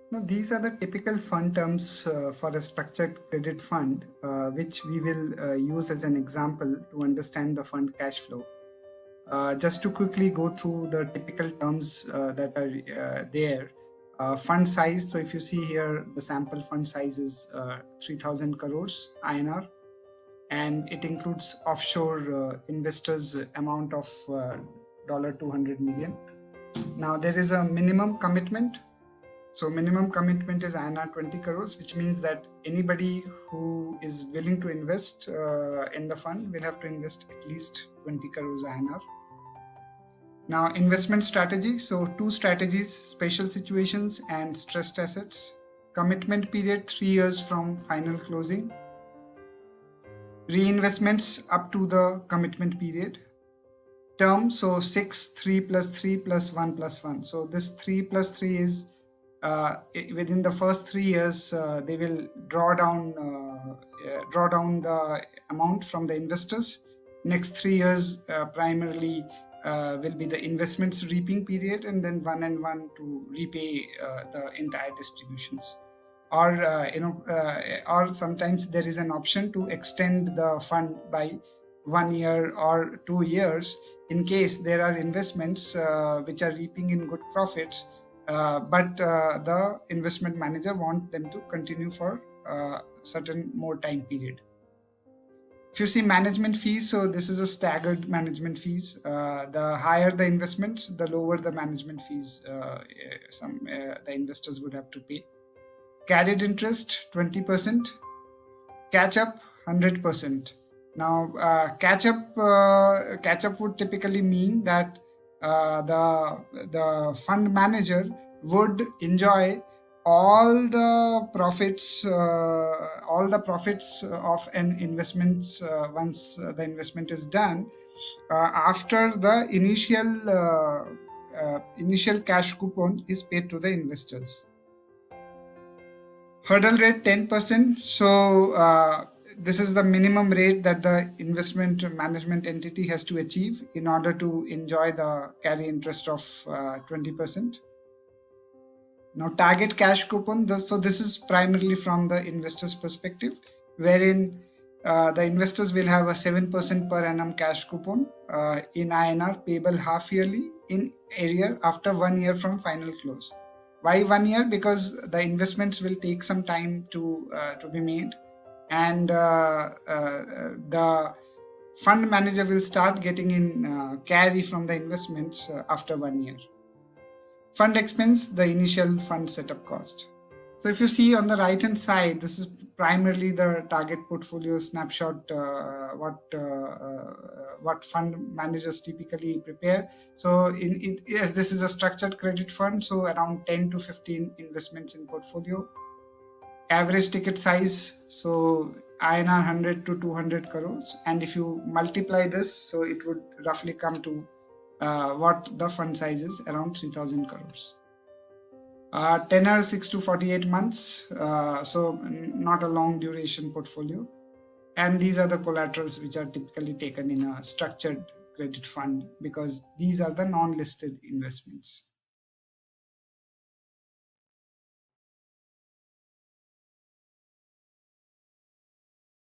Now, these are the typical fund terms for a structured credit fund, which we will use as an example to understand the fund cash flow. Just to quickly go through the typical terms that are there. Fund size. So if you see here, the sample fund size is 3000 crores INR, and it includes offshore investors amount of $200 million. Now there is a minimum commitment. So minimum commitment is INR 20 crores, which means that anybody who is willing to invest in the fund will have to invest at least 20 crores INR. Now, investment strategy. So two strategies: special situations and stressed assets. Commitment period 3 years from final closing. Reinvestments up to the commitment period. Term, so 6, 3 plus 3 plus 1 plus 1. So this 3 plus 3 is within the first 3 years, they will draw down the amount from the investors. Next 3 years primarily will be the investments reaping period, and then 1 and 1 to repay the entire distributions. Or or sometimes there is an option to extend the fund by 1 year or 2 years in case there are investments which are reaping in good profits, but the investment manager want them to continue for certain more time period. If you see management fees, so this is a staggered management fees. The higher the investments, the lower the management fees the investors would have to pay. Carried interest 20%, catch up 100%. Now, catch up would typically mean that the fund manager would enjoy all the profits of an investment once the investment is done, after the initial cash coupon is paid to the investors. Hurdle rate 10%. So this is the minimum rate that the investment management entity has to achieve in order to enjoy the carry interest of 20%. Now, target cash coupon. So this is primarily from the investor's perspective, wherein the investors will have a 7% per annum cash coupon in INR payable half yearly in arrear after 1 year from final close. Why 1 year? Because the investments will take some time to be made, and the fund manager will start getting in carry from the investments after 1 year. Fund expense, the initial fund setup cost. So if you see on the right hand side, this is primarily the target portfolio snapshot, what fund managers typically prepare. So as this is a structured credit fund, so around 10 to 15 investments in portfolio. Average ticket size, so INR 100 to 200 crores. And if you multiply this, so it would roughly come to what the fund size is, around 3000 crores. Tenor 6 to 48 months, so not a long duration portfolio. And these are the collaterals which are typically taken in a structured credit fund, because these are the non-listed investments.